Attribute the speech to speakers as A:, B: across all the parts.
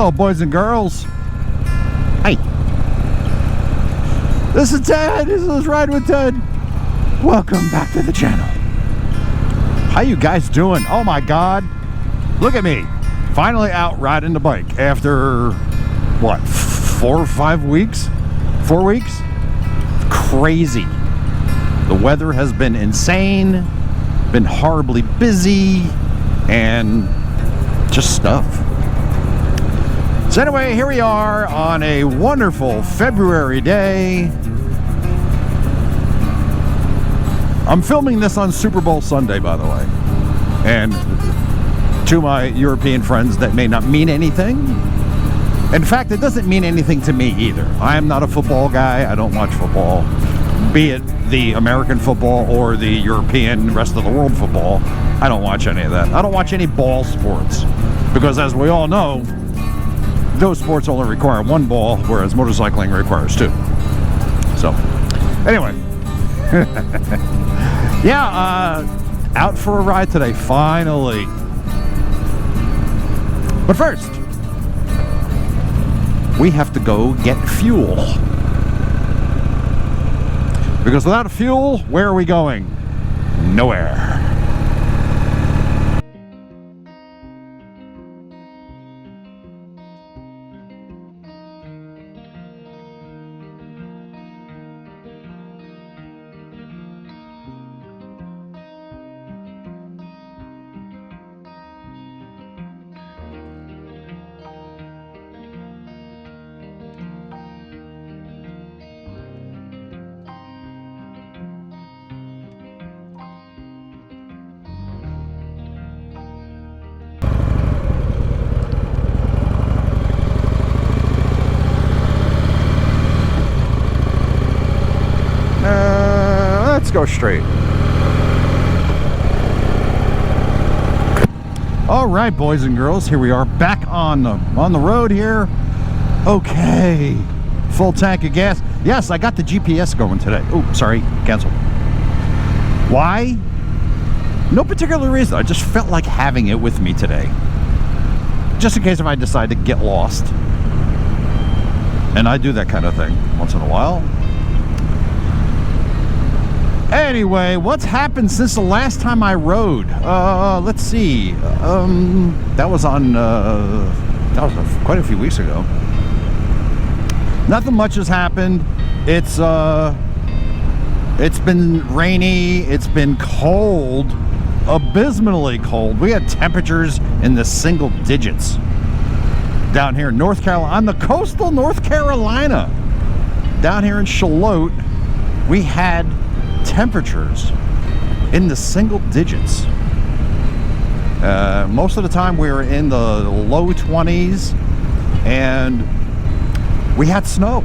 A: Hello, boys and girls. Hey. This is Ted. This is RidewTed. Welcome back to the channel. How you guys doing? Oh my God. Look at me. Finally out riding the bike after, what, 4 or 5 weeks? 4 weeks? Crazy. The weather has been insane, been horribly busy, and just stuff. So anyway, here we are on a wonderful February day. I'm filming this on Super Bowl Sunday, by the way. And to my European friends, that may not mean anything. In fact, it doesn't mean anything to me either. I am not a football guy. I don't watch football, be it the American football or the European, rest of the world football. I don't watch any of that. I don't watch any ball sports because, as we all know, those sports only require 1 ball, whereas motorcycling requires 2. So, anyway. Yeah, out for a ride today, finally. But first, we have to go get fuel. Because without fuel, where are we going? Nowhere. Let's go straight. All right, boys and girls, here we are back on the road here. Okay, full tank of gas. Yes, I got the GPS going today. Oh, sorry, canceled. Why? No particular reason. I just felt like having it with me today, just in case if I decide to get lost. And I do that kind of thing once in a while. Anyway, what's happened since the last time I rode? Let's see. That was quite a few weeks ago. Nothing much has happened. It's been rainy. It's been cold, abysmally cold. We had temperatures in the single digits down here in North Carolina, on the coastal North Carolina. Down here in Charlotte, we had temperatures in the single digits. Most of the time we were in the low 20s, and we had snow.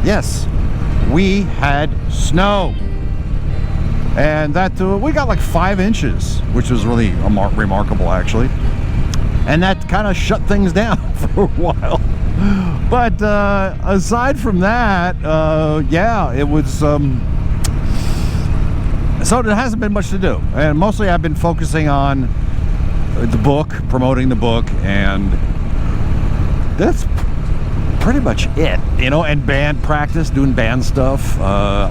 A: Yes, we had snow, and that we got like 5 inches, which was really remarkable actually, and that kind of shut things down for a while. But aside from that, yeah, it was so there hasn't been much to do, and mostly I've been focusing on the book, promoting the book, and that's pretty much it, you know, and band practice, doing band stuff,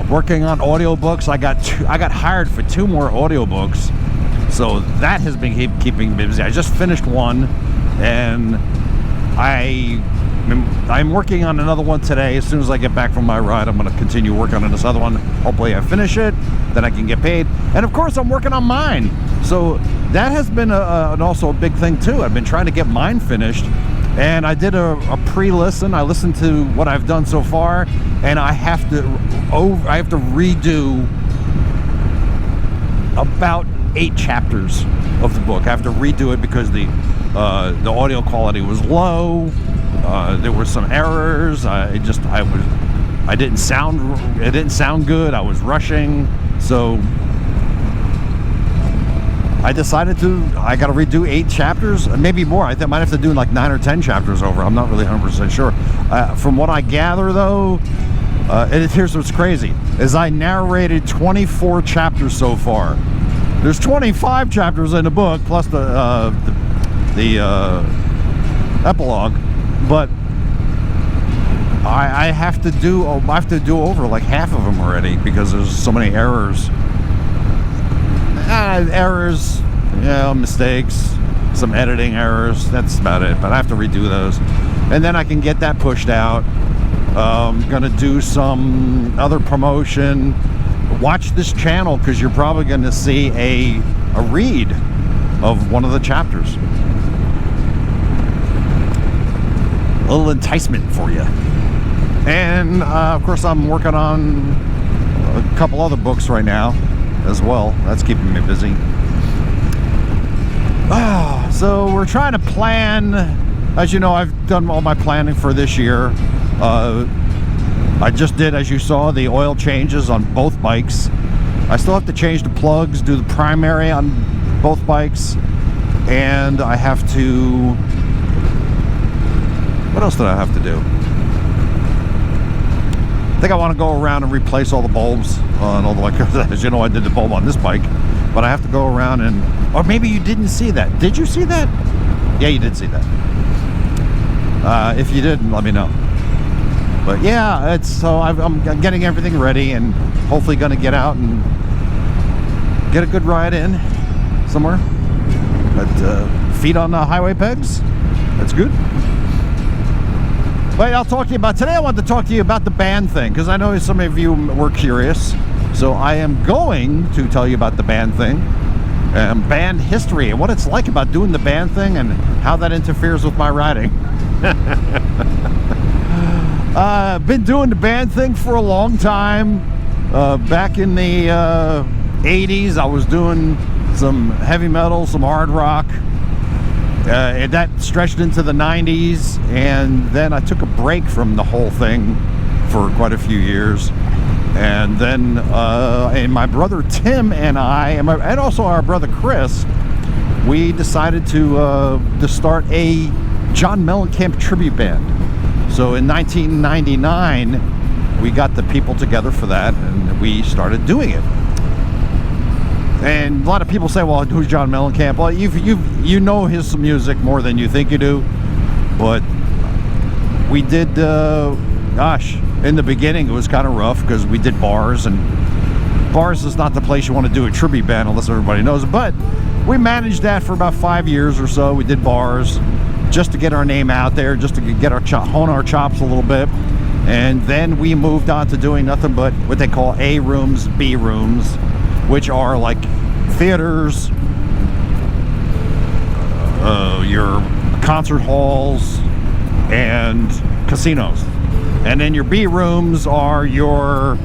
A: working on audiobooks. I got hired for 2 more audiobooks, so that has been keeping me busy. I just finished one, and I'm working on another one today. As soon as I get back from my ride, I'm going to continue working on this other one. Hopefully I finish it, then I can get paid. And of course, I'm working on mine. So that has been also a big thing too. I've been trying to get mine finished. And I did a pre-listen. I listened to what I've done so far, and I have to redo about 8 chapters of the book. I have to redo it because the audio quality was low. There were some errors. It didn't sound good. I was rushing, so I decided I got to redo 8 chapters, maybe more. I might have to do like 9 or 10 chapters over. I'm not really 100% sure. From what I gather, though, here's what's crazy: is I narrated 24 chapters so far. There's 25 chapters in the book, plus the epilogue, but I have to do over like half of them already because there's so many errors. Errors, you know, mistakes, some editing errors. That's about it. But I have to redo those, and then I can get that pushed out. Gonna do some other promotion. Watch this channel because you're probably going to see a read of one of the chapters. A little enticement for you. And of course I'm working on a couple other books right now as well. That's keeping me busy. So we're trying to plan. As you know, I've done all my planning for this year. I just did, as you saw, the oil changes on both bikes. I still have to change the plugs, do the primary on both bikes, and I have to... What else did I have to do? I think I want to go around and replace all the bulbs on all the bikes. As you know, I did the bulb on this bike, but I have to go around and... Or maybe you didn't see that. Did you see that? Yeah, you did see that. If you didn't, let me know. But yeah, I'm getting everything ready and hopefully going to get out and get a good ride in somewhere. But feet on the highway pegs, that's good. But I'll talk to you about, today I wanted to talk to you about the band thing, because I know some of you were curious. So I am going to tell you about the band thing, and band history, and what it's like about doing the band thing and how that interferes with my riding. I've been doing the band thing for a long time. Back in the 80s, I was doing some heavy metal, some hard rock. And that stretched into the 90s, and then I took a break from the whole thing for quite a few years. And then and my brother Tim and I, and also our brother Chris, we decided to start a John Mellencamp tribute band. So in 1999, we got the people together for that, and we started doing it. And a lot of people say, well, who's John Mellencamp? Well, you know his music more than you think you do. But we did, gosh, in the beginning it was kind of rough because we did bars, and bars is not the place you want to do a tribute band unless everybody knows it. But we managed that for about 5 years or so. We did bars just to get our name out there, just to get our hone our chops a little bit. And then we moved on to doing nothing but what they call A rooms, B rooms, which are like theaters, your concert halls, and casinos. And then your B rooms are your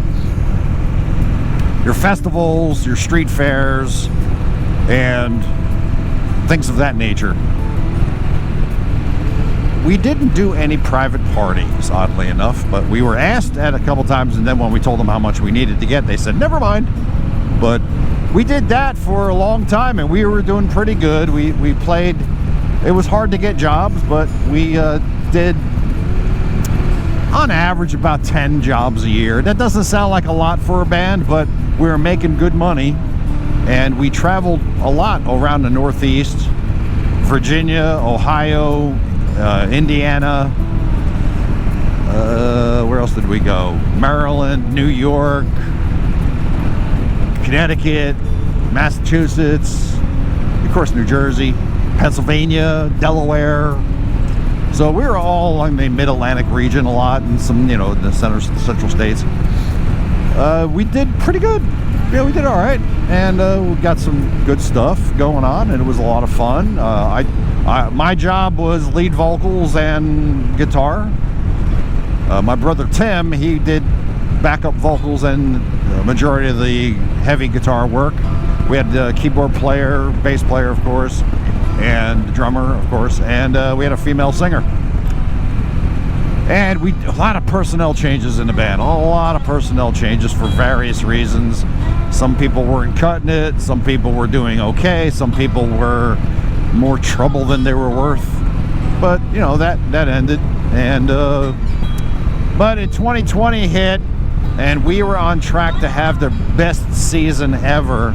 A: festivals, your street fairs, and things of that nature. We didn't do any private parties, oddly enough, but we were asked at a couple times, and then when we told them how much we needed to get, they said, never mind. But we did that for a long time, and we were doing pretty good. We played, it was hard to get jobs, but we did, on average, about 10 jobs a year. That doesn't sound like a lot for a band, but we were making good money, and we traveled a lot around the Northeast, Virginia, Ohio, Indiana, where else did we go? Maryland, New York, Connecticut, Massachusetts, of course New Jersey, Pennsylvania, Delaware. So we were all along the mid-Atlantic region a lot, and some, you know, the central states. We did pretty good. Yeah, we did all right, and we got some good stuff going on, and it was a lot of fun. My job was lead vocals and guitar. My brother Tim, he did backup vocals and the majority of the heavy guitar work. We had a keyboard player, bass player, of course, and drummer, of course, and we had a female singer. And a lot of personnel changes in the band, a lot of personnel changes for various reasons. Some people weren't cutting it, some people were doing okay, some people were more trouble than they were worth. But you know, that ended, and but in 2020 hit, and we were on track to have the best season ever.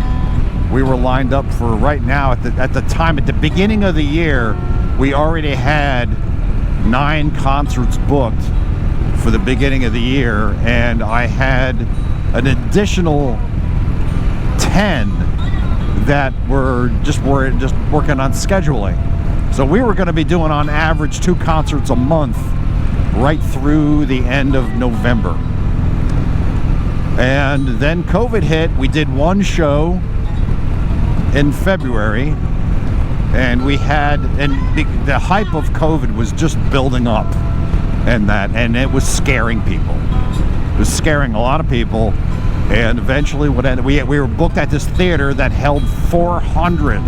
A: We were lined up for, right now at the time, at the beginning of the year, we already had 9 concerts booked for the beginning of the year, and I had an additional 10 that were just working on scheduling. So we were going to be doing on average 2 concerts a month right through the end of November. And then COVID hit. We did 1 show in February, and the hype of COVID was just building up, and it was scaring people. It was scaring a lot of people. And eventually we were booked at this theater that held 400.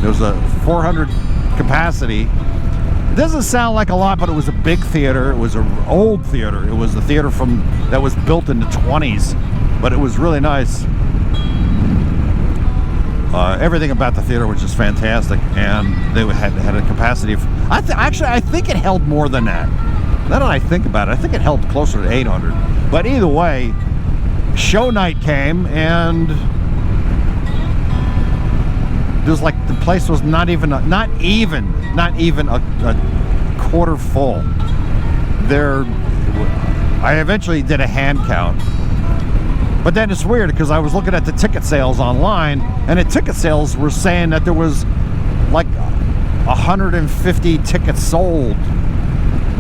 A: There was a 400 capacity. It doesn't sound like a lot, but it was a big theater. It was an old theater. It was the theater that was built in the 20s, but it was really nice. Everything about the theater was just fantastic, and they had a capacity of, I think it held more than that. Now that I think about it, I think it held closer to 800. But either way, show night came, and there's like, the place was not even a quarter full. I eventually did a hand count, but then it's weird because I was looking at the ticket sales online, and the ticket sales were saying that there was like 150 tickets sold,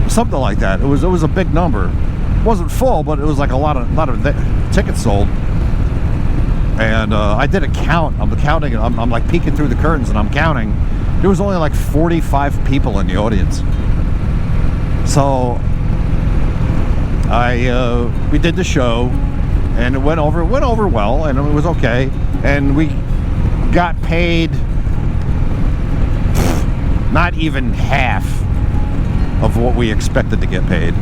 A: something like that. It was a big number. It wasn't full, but it was like a lot of tickets sold. And I did a count. I'm counting. I'm like peeking through the curtains, and I'm counting. There was only like 45 people in the audience. So we did the show, and it went over well, and it was okay. And we got paid not even half of what we expected to get paid.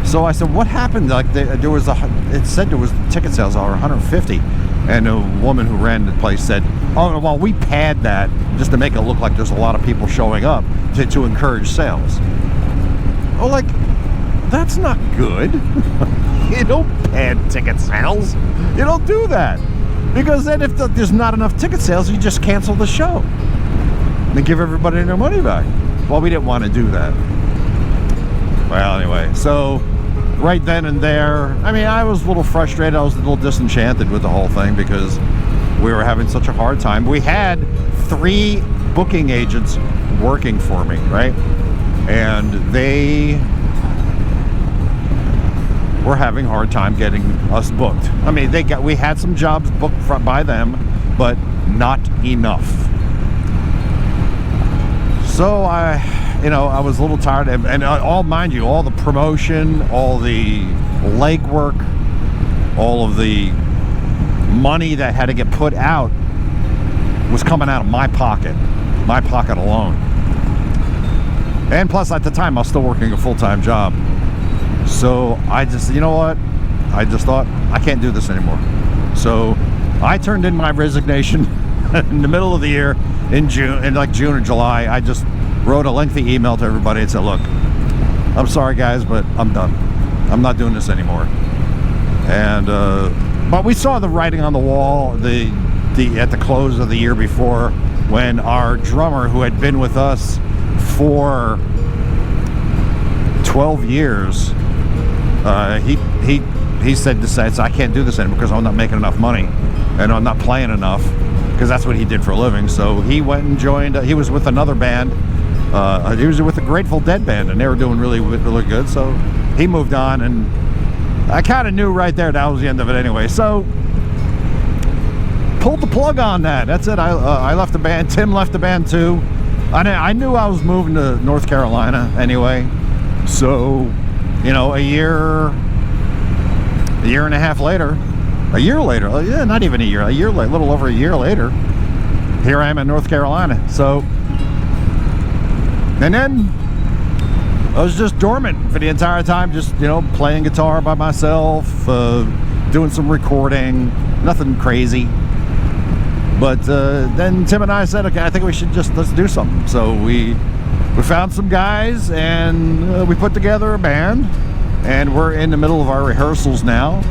A: So I said, what happened? Like it said there was ticket sales are 150. And a woman who ran the place said, oh, well, we pad that just to make it look like there's a lot of people showing up to encourage sales. Oh, like, that's not good. You don't pad ticket sales. You don't do that. Because then if there's not enough ticket sales, you just cancel the show and give everybody their money back. Well, we didn't want to do that. Well, anyway, so right then and there, I mean, I was a little frustrated. I was a little disenchanted with the whole thing because we were having such a hard time. We had 3 booking agents working for me, right? And they were having a hard time getting us booked. I mean, we had some jobs booked by them, but not enough. So I was a little tired, and mind you, all the promotion, all the legwork, all of the money that had to get put out was coming out of my pocket alone. And plus, at the time, I was still working a full-time job. So I just, you know what? I just thought, I can't do this anymore. So I turned in my resignation in the middle of the year in June or July. I just wrote a lengthy email to everybody and said, look, I'm sorry guys, but I'm done. I'm not doing this anymore. And but we saw the writing on the wall at the close of the year before, when our drummer, who had been with us for 12 years, he said, I can't do this anymore because I'm not making enough money and I'm not playing enough, because that's what he did for a living. So he went and joined, he was with another band. He was with the Grateful Dead band, and they were doing really, really good. So he moved on, and I kind of knew right there that was the end of it anyway. So pulled the plug on that. That's it. I left the band. Tim left the band too. I knew I was moving to North Carolina anyway. So, a year and a half later, a little over a year later, here I am in North Carolina. So, and then I was just dormant for the entire time, just, playing guitar by myself, doing some recording, nothing crazy. But then Tim and I said, okay, I think we should let's do something. So we found some guys, and we put together a band, and we're in the middle of our rehearsals now.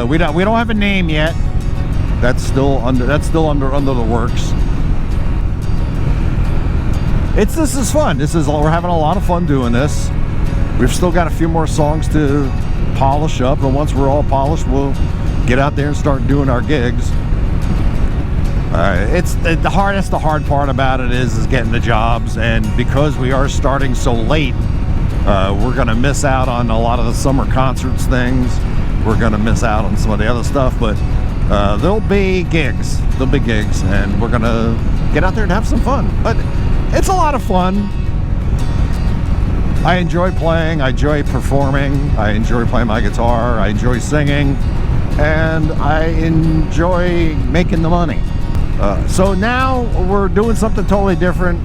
A: We don't have a name yet. That's still under the works. this is fun. We're having a lot of fun doing this. We've still got a few more songs to polish up, and once we're all polished, we'll get out there and start doing our gigs. It's the hard part about it is getting the jobs, and because we are starting so late, we're gonna miss out on a lot of the summer concerts things. We're gonna miss out on some of the other stuff, but there'll be gigs, and we're gonna get out there and have some fun. But it's a lot of fun. I enjoy playing, I enjoy performing, I enjoy playing my guitar, I enjoy singing, and I enjoy making the money. So now we're doing something totally different.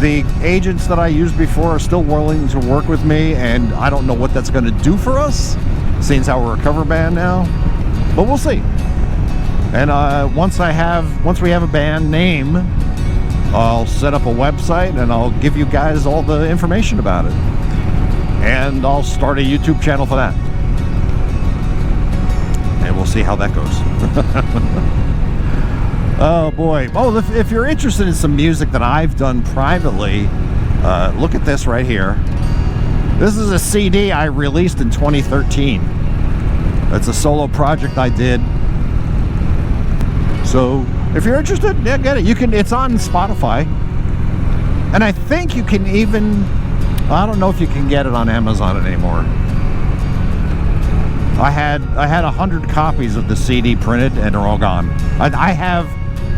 A: The agents that I used before are still willing to work with me, and I don't know what that's going to do for us, seeing how we're a cover band now, but we'll see. And once we have a band name, I'll set up a website and I'll give you guys all the information about it, and I'll start a YouTube channel for that, and we'll see how that goes. Oh boy. Oh, if you're interested in some music that I've done privately, look at this right here. This is a CD I released in 2013. It's a solo project I did. So if you're interested, yeah, get it. It's on Spotify. And I think you can even, I don't know if you can get it on Amazon anymore. I had 100 copies of the CD printed and they're all gone.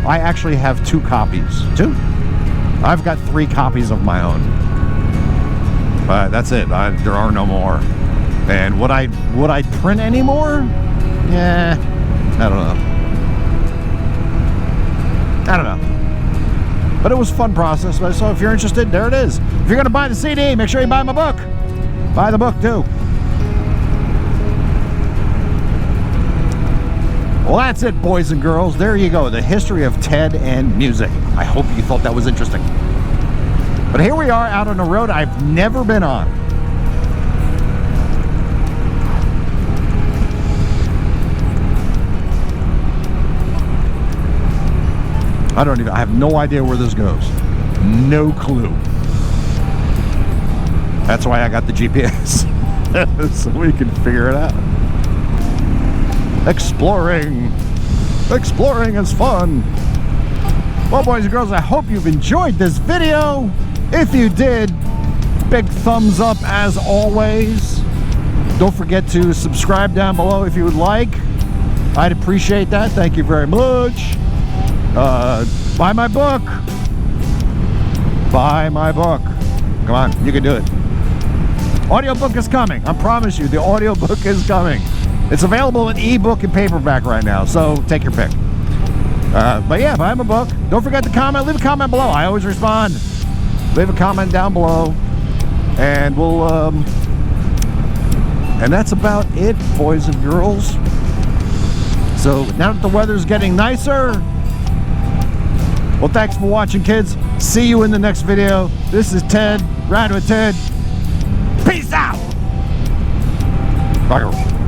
A: I actually have 2 copies. 2? I've got 3 copies of my own. But that's it. There are no more. And would I print anymore? Yeah, I don't know. But it was a fun process. So if you're interested, there it is. If you're going to buy the CD, make sure you buy my book. Buy the book too. Well, that's it, boys and girls. There you go. The history of Ted and music. I hope you thought that was interesting. But here we are out on a road I've never been on. I have no idea where this goes. No clue. That's why I got the GPS. So we can figure it out. Exploring is fun. Well, boys and girls, I hope you've enjoyed this video. If you did, big thumbs up as always. Don't forget to subscribe down below if you would like. I'd appreciate that. Thank you very much. Buy my book. Buy my book. Come on, you can do it. Audiobook is coming. I promise you, the audiobook is coming. It's available in ebook and paperback right now, so take your pick. But yeah, buy my book. Don't forget to comment. Leave a comment below. I always respond. Leave a comment down below, and we'll and that's about it, boys and girls. So now that the weather's getting nicer, well, thanks for watching, kids. See you in the next video. This is Ted, Ride with Ted. Peace out. Bye.